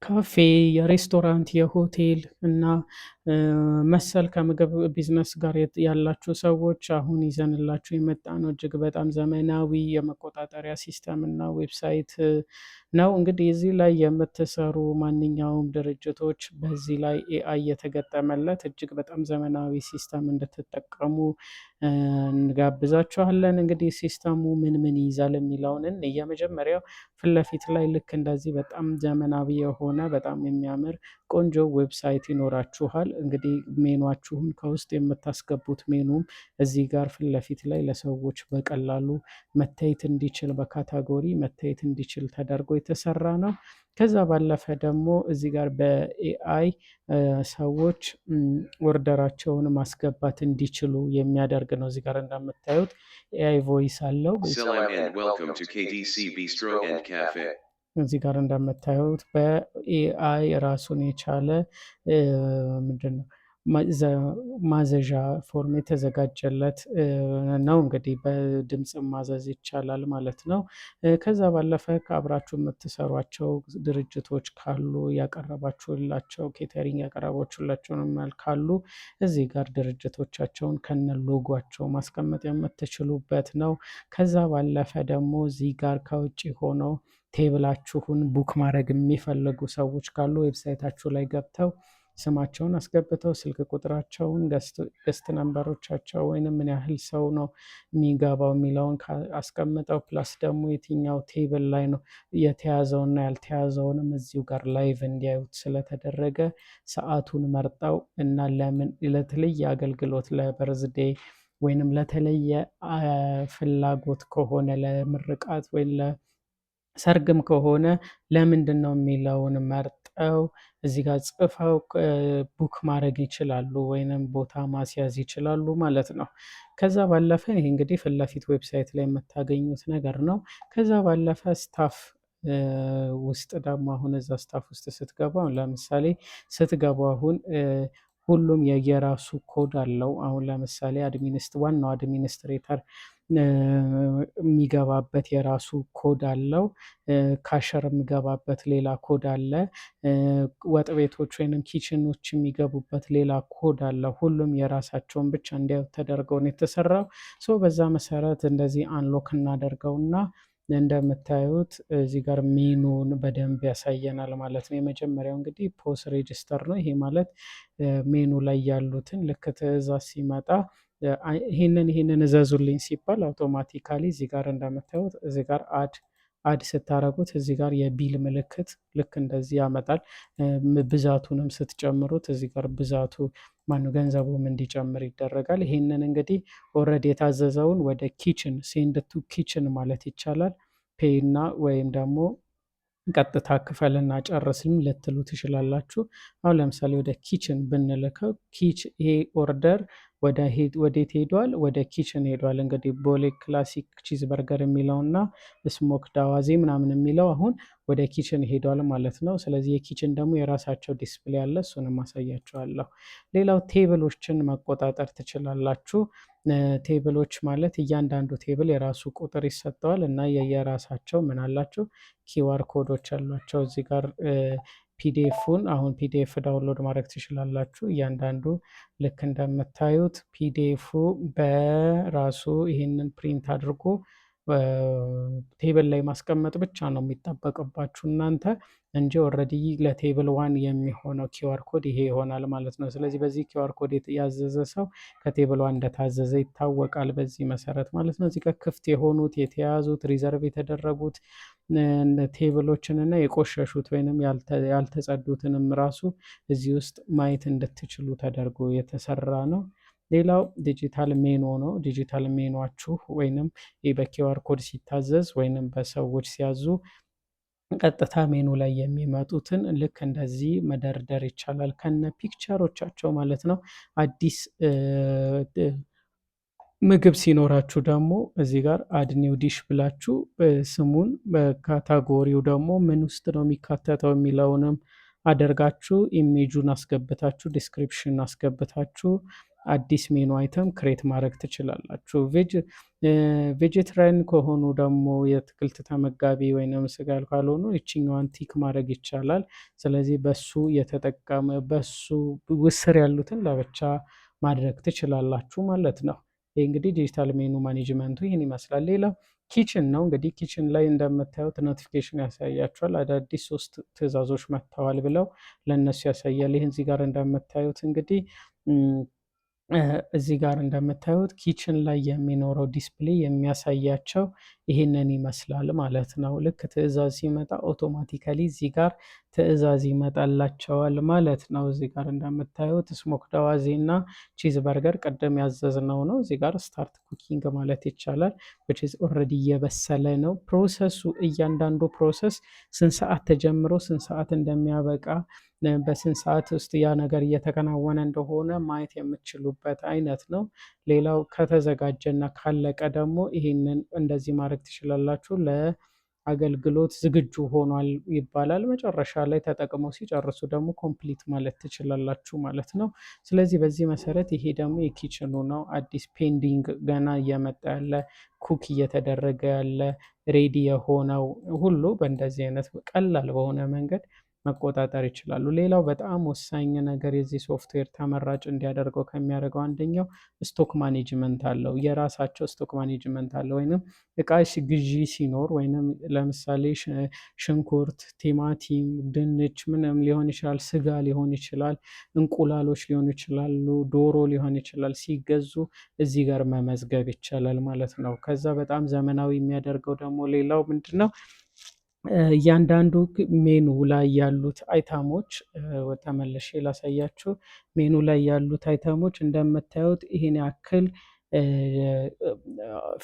የካፌ፣ የሬስቶራንት፣ የሆቴል እና መሰል ከምግብ ቢዝነስ ጋር ያላችሁ ሰዎች አሁን ይዘንላችሁ የመጣነው እጅግ በጣም ዘመናዊ የመቆጣጠሪያ ሲስተም እና ዌብሳይት ነው። እንግዲህ እዚህ ላይ የምትሰሩ ማንኛውም ድርጅቶች በዚህ ላይ ኤአይ የተገጠመለት እጅግ በጣም ዘመናዊ ሲስተም እንድትጠቀሙ እንጋብዛችኋለን። እንግዲህ ሲስተሙ ምን ምን ይይዛል የሚለውን የመጀመሪያው ፊት ለፊት ላይ ልክ እንደዚህ በጣም ዘመናዊ የሆነ በጣም የሚያምር ቆንጆ ዌብሳይት ይኖራችኋል። እንግዲህ ሜኗችሁን ከውስጥ የምታስገቡት ሜኑም እዚህ ጋር ፊት ለፊት ላይ ለሰዎች በቀላሉ መታየት እንዲችል በካታጎሪ መታየት እንዲችል ተደርጎ የተሰራ ነው። ከዛ ባለፈ ደግሞ እዚህ ጋር በኤአይ ሰዎች ኦርደራቸውን ማስገባት እንዲችሉ የሚያደርግ ነው። እዚህ ጋር እንደምታዩት ኤአይ ቮይስ አለው። Salam and welcome to KDC Bistro and Cafe. እዚህ ጋር እንደምታዩት በኤአይ ራሱን የቻለ ምንድነው ማዘዣ ፎርም የተዘጋጀለት ነው። እንግዲህ በድምጽ ማዘዝ ይቻላል ማለት ነው። ከዛ ባለፈ ከአብራችሁ የምትሰሯቸው ድርጅቶች ካሉ ያቀረባችሁላቸው ኬተሪንግ ያቀረባችሁላቸውንም ካሉ እዚህ ጋር ድርጅቶቻቸውን ከነ ሎጓቸው ማስቀመጥ የምትችሉበት ነው። ከዛ ባለፈ ደግሞ እዚህ ጋር ከውጭ ሆነው ቴብላችሁን ቡክ ማድረግ የሚፈልጉ ሰዎች ካሉ ዌብሳይታችሁ ላይ ገብተው ስማቸውን አስገብተው ስልክ ቁጥራቸውን ገስት ነምበሮቻቸው ወይንም ምን ያህል ሰው ነው የሚገባው የሚለውን አስቀምጠው ፕላስ ደግሞ የትኛው ቴብል ላይ ነው የተያዘውና ያልተያዘውንም እዚሁ ጋር ላይቭ እንዲያዩት ስለተደረገ ሰአቱን መርጠው እና ለምን ለተለየ አገልግሎት ለበርዝዴይ ወይንም ለተለየ ፍላጎት ከሆነ ለምርቃት ወይም ሰርግም ከሆነ ለምንድነው የሚለውን መርጠው እዚህ ጋር ጽፈው ቡክ ማድረግ ይችላሉ ወይንም ቦታ ማስያዝ ይችላሉ ማለት ነው። ከዛ ባለፈ ይሄ እንግዲህ ፊት ለፊት ዌብሳይት ላይ የምታገኙት ነገር ነው። ከዛ ባለፈ ስታፍ ውስጥ ደግሞ አሁን እዛ ስታፍ ውስጥ ስትገቡ አሁን ለምሳሌ ስትገቡ አሁን ሁሉም የየራሱ ኮድ አለው። አሁን ለምሳሌ ዋናው አድሚኒስትሬተር የሚገባበት የራሱ ኮድ አለው። ካሸር የሚገባበት ሌላ ኮድ አለ። ወጥ ቤቶች ወይንም ኪችኖች የሚገቡበት ሌላ ኮድ አለ። ሁሉም የራሳቸውን ብቻ እንዲያዩት ተደርገው ነው የተሰራው። ሶ በዛ መሰረት እንደዚህ አንሎክ እናደርገውና እንደምታዩት እዚህ ጋር ሜኑን በደንብ ያሳየናል ማለት ነው። የመጀመሪያው እንግዲህ ፖስ ሬጅስተር ነው። ይሄ ማለት ሜኑ ላይ ያሉትን ልክ ትዕዛዝ ሲመጣ ይሄንን እዘዙልኝ ሲባል አውቶማቲካሊ እዚህ ጋር እንደምታዩት እዚህ ጋር አድ ስታረጉት እዚህ ጋር የቢል ምልክት ልክ እንደዚህ ያመጣል። ብዛቱንም ስትጨምሩት እዚህ ጋር ብዛቱ ማነው ገንዘቡም እንዲጨምር ይደረጋል። ይሄንን እንግዲህ ኦልሬዲ የታዘዘውን ወደ ኪችን ሴንድ ቱ ኪችን ማለት ይቻላል። ፔይ እና ወይም ደግሞ ቀጥታ ክፈልና ጨርስም ልትሉ ትችላላችሁ። አሁን ለምሳሌ ወደ ኪችን ብንልከው ይሄ ኦርደር ወዴት ሄዷል? ወደ ኪችን ሄዷል። እንግዲህ ቦሌ ክላሲክ ቺዝ በርገር የሚለውና ስሞክድ አዋዜ ምናምን የሚለው አሁን ወደ ኪችን ሄዷል ማለት ነው። ስለዚህ የኪችን ደግሞ የራሳቸው ዲስፕሌይ አለ፣ እሱንም አሳያችኋለሁ። ሌላው ቴብሎችን መቆጣጠር ትችላላችሁ። ቴብሎች ማለት እያንዳንዱ ቴብል የራሱ ቁጥር ይሰጠዋል እና የየራሳቸው ምን አላቸው ኪዋር ኮዶች አሏቸው። እዚህ ጋር ፒዲኤፉን አሁን ፒዲኤፍ ዳውንሎድ ማድረግ ትችላላችሁ። እያንዳንዱ ልክ እንደምታዩት ፒዲኤፉ በራሱ ይሄንን ፕሪንት አድርጎ ቴብል ላይ ማስቀመጥ ብቻ ነው የሚጠበቅባችሁ እናንተ እንጂ ኦልሬዲ ለቴብል ዋን የሚሆነው ኪዋር ኮድ ይሄ ይሆናል ማለት ነው። ስለዚህ በዚህ ኪዋር ኮድ ያዘዘ ሰው ከቴብል ዋን እንደታዘዘ ይታወቃል በዚህ መሰረት ማለት ነው። እዚህ ጋር ክፍት የሆኑት የተያዙት ሪዘርቭ የተደረጉት ቴብሎችን እና የቆሸሹት ወይንም ያልተጸዱትንም ራሱ እዚህ ውስጥ ማየት እንድትችሉ ተደርጎ የተሰራ ነው። ሌላው ዲጂታል ሜኑ ነው። ዲጂታል ሜኗችሁ ወይንም በኪዋር ኮድ ሲታዘዝ ወይንም በሰዎች ሲያዙ ቀጥታ ሜኑ ላይ የሚመጡትን ልክ እንደዚህ መደርደር ይቻላል ከነ ፒክቸሮቻቸው ማለት ነው። አዲስ ምግብ ሲኖራችሁ ደግሞ እዚህ ጋር አድ ኒው ዲሽ ብላችሁ ስሙን በካታጎሪው ደግሞ ምን ውስጥ ነው የሚካተተው የሚለውንም አደርጋችሁ ኢሜጁን አስገብታችሁ ዲስክሪፕሽን አስገብታችሁ አዲስ ሜኑ አይተም ክሬት ማድረግ ትችላላችሁ። ቬጀትራን ከሆኑ ደግሞ የአትክልት ተመጋቢ ወይንም ስጋ ካልሆኑ ይችኛዋን ቲክ ማድረግ ይቻላል። ስለዚህ በሱ ውስር ያሉትን ለብቻ ማድረግ ትችላላችሁ ማለት ነው። ይህ እንግዲህ ዲጂታል ሜኑ ማኔጅመንቱ ይህን ይመስላል። ሌላው ኪችን ነው። እንግዲህ ኪችን ላይ እንደምታዩት ኖቲፊኬሽን ያሳያችኋል። አዳዲስ 3 ትዕዛዞች መጥተዋል ብለው ለእነሱ ያሳያል። ይህን እዚህ ጋር እንደምታዩት እንግዲህ እዚህ ጋር እንደምታዩት ኪችን ላይ የሚኖረው ዲስፕሌይ የሚያሳያቸው ይህንን ይመስላል ማለት ነው። ልክ ትዕዛዝ ሲመጣ አውቶማቲካሊ እዚህ ጋር ትዕዛዝ ይመጣላቸዋል ማለት ነው። እዚህ ጋር እንደምታዩት ስሞክድ አዋዜ እና ቺዝ በርገር ቅድም ያዘዝነው ነው። እዚህ ጋር ስታርት ኩኪንግ ማለት ይቻላል። which is ኦልሬዲ እየበሰለ ነው። ፕሮሰሱ እያንዳንዱ ፕሮሰስ ስንት ሰዓት ተጀምሮ ስንት ሰዓት እንደሚያበቃ በስንት ሰዓት ውስጥ ያ ነገር እየተከናወነ እንደሆነ ማየት የምትችሉበት አይነት ነው። ሌላው ከተዘጋጀና ካለቀ ደግሞ ይህንን እንደዚህ ማድረግ ትችላላችሁ። ለአገልግሎት ዝግጁ ሆኗል ይባላል። መጨረሻ ላይ ተጠቅመው ሲጨርሱ ደግሞ ኮምፕሊት ማለት ትችላላችሁ ማለት ነው። ስለዚህ በዚህ መሰረት ይሄ ደግሞ የኪችኑ ነው። አዲስ ፔንዲንግ ገና እየመጣ ያለ ኩክ እየተደረገ ያለ ሬዲ የሆነው ሁሉ በእንደዚህ አይነት ቀላል በሆነ መንገድ መቆጣጠር ይችላሉ። ሌላው በጣም ወሳኝ ነገር የዚህ ሶፍትዌር ተመራጭ እንዲያደርገው ከሚያደርገው አንደኛው ስቶክ ማኔጅመንት አለው። የራሳቸው ስቶክ ማኔጅመንት አለው። ወይንም እቃ ግዢ ሲኖር ወይንም ለምሳሌ ሽንኩርት፣ ቲማቲም፣ ድንች ምንም ሊሆን ይችላል፣ ስጋ ሊሆን ይችላል፣ እንቁላሎች ሊሆኑ ይችላሉ፣ ዶሮ ሊሆን ይችላል። ሲገዙ እዚህ ጋር መመዝገብ ይቻላል ማለት ነው። ከዛ በጣም ዘመናዊ የሚያደርገው ደግሞ ሌላው ምንድነው? እያንዳንዱ ሜኑ ላይ ያሉት አይተሞች ተመልሼ ላሳያችሁ። ሜኑ ላይ ያሉት አይተሞች እንደምታዩት ይሄን ያክል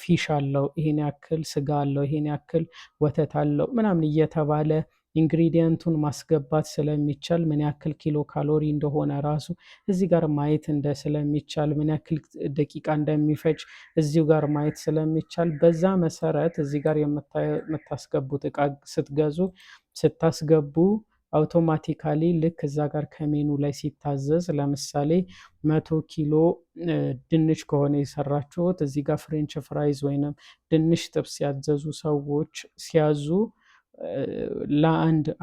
ፊሽ አለው፣ ይሄን ያክል ስጋ አለው፣ ይሄን ያክል ወተት አለው ምናምን እየተባለ ኢንግሪዲየንቱን ማስገባት ስለሚቻል ምን ያክል ኪሎ ካሎሪ እንደሆነ ራሱ እዚህ ጋር ማየት ስለሚቻል ምን ያክል ደቂቃ እንደሚፈጅ እዚሁ ጋር ማየት ስለሚቻል በዛ መሰረት እዚህ ጋር የምታስገቡት እቃ ስታስገቡ አውቶማቲካሊ ልክ እዛ ጋር ከሜኑ ላይ ሲታዘዝ ለምሳሌ 100 ኪሎ ድንች ከሆነ የሰራችሁት እዚህ ጋር ፍሬንች ፍራይዝ ወይንም ድንች ጥብስ ያዘዙ ሰዎች ሲያዙ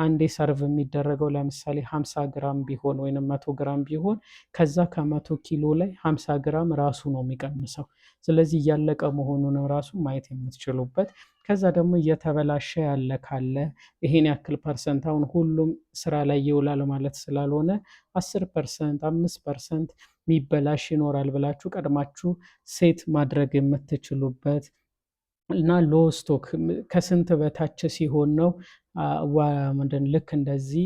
አንዴ ሰርቭ የሚደረገው ለምሳሌ 50 ግራም ቢሆን ወይንም 100 ግራም ቢሆን ከዛ ከ100 ኪሎ ላይ 50 ግራም ራሱ ነው የሚቀንሰው። ስለዚህ እያለቀ መሆኑን ራሱ ማየት የምትችሉበት። ከዛ ደግሞ እየተበላሸ ያለ ካለ ይሄን ያክል ፐርሰንት አሁን ሁሉም ስራ ላይ ይውላል ማለት ስላልሆነ 10%፣ 5% የሚበላሽ ይኖራል ብላችሁ ቀድማችሁ ሴት ማድረግ የምትችሉበት እና ሎ ስቶክ ከስንት በታች ሲሆን ነው ምንድን ልክ እንደዚህ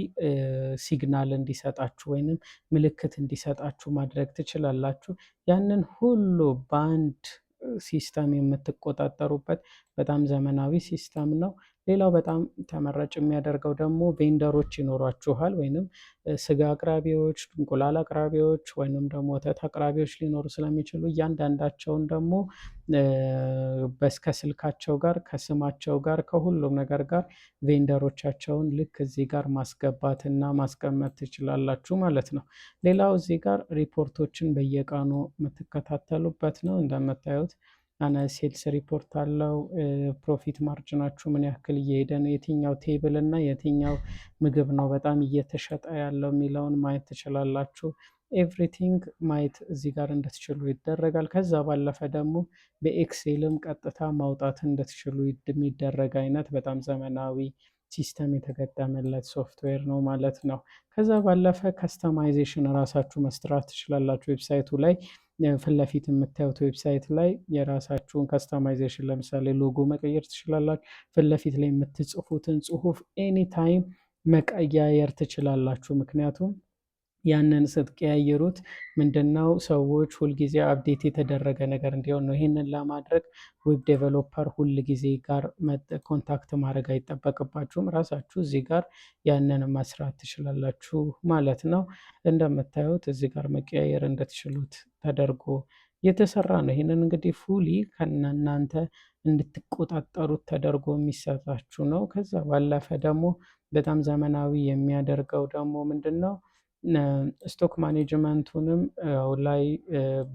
ሲግናል እንዲሰጣችሁ ወይንም ምልክት እንዲሰጣችሁ ማድረግ ትችላላችሁ። ያንን ሁሉ በአንድ ሲስተም የምትቆጣጠሩበት በጣም ዘመናዊ ሲስተም ነው። ሌላው በጣም ተመራጭ የሚያደርገው ደግሞ ቬንደሮች ይኖሯችኋል፣ ወይንም ስጋ አቅራቢዎች፣ እንቁላል አቅራቢዎች ወይንም ደግሞ ወተት አቅራቢዎች ሊኖሩ ስለሚችሉ እያንዳንዳቸውን ደግሞ ከስልካቸው ጋር ከስማቸው ጋር ከሁሉም ነገር ጋር ቬንደሮቻቸውን ልክ እዚህ ጋር ማስገባት እና ማስቀመጥ ትችላላችሁ ማለት ነው። ሌላው እዚህ ጋር ሪፖርቶችን በየቀኑ የምትከታተሉበት ነው። እንደምታዩት ሴልስ ሪፖርት አለው። ፕሮፊት ማርጅናችሁ ምን ያክል እየሄደ ነው፣ የትኛው ቴብል እና የትኛው ምግብ ነው በጣም እየተሸጠ ያለው የሚለውን ማየት ትችላላችሁ። ኤቭሪቲንግ ማየት እዚህ ጋር እንድትችሉ ይደረጋል። ከዛ ባለፈ ደግሞ በኤክሴልም ቀጥታ ማውጣት እንድትችሉ የሚደረግ አይነት በጣም ዘመናዊ ሲስተም የተገጠመለት ሶፍትዌር ነው ማለት ነው። ከዛ ባለፈ ከስተማይዜሽን ራሳችሁ መስራት ትችላላችሁ። ዌብሳይቱ ላይ ፊት ለፊት የምታዩት ዌብሳይት ላይ የራሳችሁን ከስተማይዜሽን ለምሳሌ ሎጎ መቀየር ትችላላችሁ። ፊት ለፊት ላይ የምትጽፉትን ጽሁፍ ኤኒታይም መቀያየር ትችላላችሁ። ምክንያቱም ያንን ስትቀያየሩት ምንድነው ሰዎች ሁልጊዜ አፕዴት የተደረገ ነገር እንዲሆን ነው። ይህንን ለማድረግ ዌብ ዴቨሎፐር ሁልጊዜ ጋር ኮንታክት ማድረግ አይጠበቅባችሁም። ራሳችሁ እዚህ ጋር ያንን መስራት ትችላላችሁ ማለት ነው። እንደምታዩት እዚህ ጋር መቀያየር እንድትችሉት ተደርጎ የተሰራ ነው። ይህንን እንግዲህ ፉሊ ከእናንተ እንድትቆጣጠሩት ተደርጎ የሚሰጣችሁ ነው። ከዛ ባለፈ ደግሞ በጣም ዘመናዊ የሚያደርገው ደግሞ ምንድን ነው? ስቶክ ማኔጅመንቱንም ላይ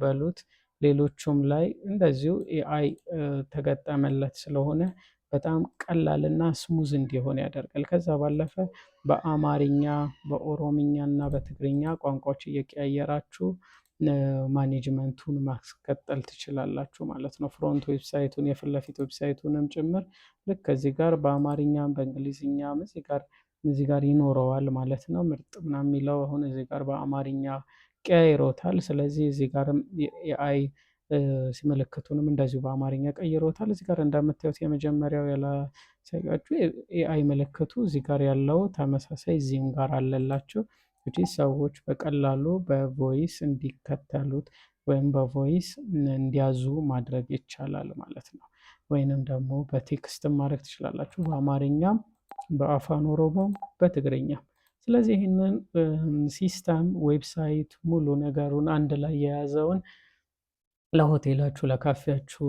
በሉት ሌሎቹም ላይ እንደዚሁ ኤአይ ተገጠመለት ስለሆነ በጣም ቀላልና ስሙዝ እንዲሆን ያደርጋል። ከዛ ባለፈ በአማርኛ በኦሮምኛ እና በትግርኛ ቋንቋዎች እየቀያየራችሁ ማኔጅመንቱን ማስቀጠል ትችላላችሁ ማለት ነው። ፍሮንት ዌብሳይቱን የፊት ለፊት ዌብሳይቱንም ጭምር ልክ ከዚህ ጋር በአማርኛም በእንግሊዝኛም እዚህ ጋር ይኖረዋል ማለት ነው። ምርጥ ምናምን የሚለው አሁን እዚህ ጋር በአማርኛ ቀያይሮታል። ስለዚህ እዚህ ጋርም የኤአይ ምልክቱንም እንደዚሁ በአማርኛ ቀይሮታል። እዚህ ጋር እንደምታዩት የመጀመሪያው ያላሳያችሁ ኤአይ ምልክቱ እዚህ ጋር ያለው ተመሳሳይ እዚህም ጋር አለላቸው። እንግዲህ ሰዎች በቀላሉ በቮይስ እንዲከተሉት ወይም በቮይስ እንዲያዙ ማድረግ ይቻላል ማለት ነው። ወይንም ደግሞ በቴክስትም ማድረግ ትችላላችሁ በአማርኛም በአፋን ኦሮሞም በትግርኛም። ስለዚህ ይህንን ሲስተም ዌብሳይት ሙሉ ነገሩን አንድ ላይ የያዘውን ለሆቴላችሁ ለካፌያችሁ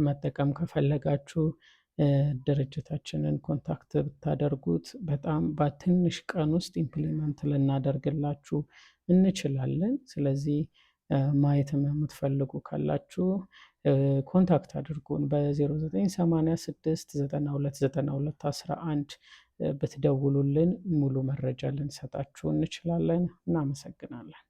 መጠቀም ከፈለጋችሁ ድርጅታችንን ኮንታክት ብታደርጉት በጣም በትንሽ ቀን ውስጥ ኢምፕሊመንት ልናደርግላችሁ እንችላለን። ስለዚህ ማየትም የምትፈልጉ ካላችሁ ኮንታክት አድርጉን በ0986929211 ብትደውሉልን ሙሉ መረጃ ልንሰጣችሁ እንችላለን። እናመሰግናለን።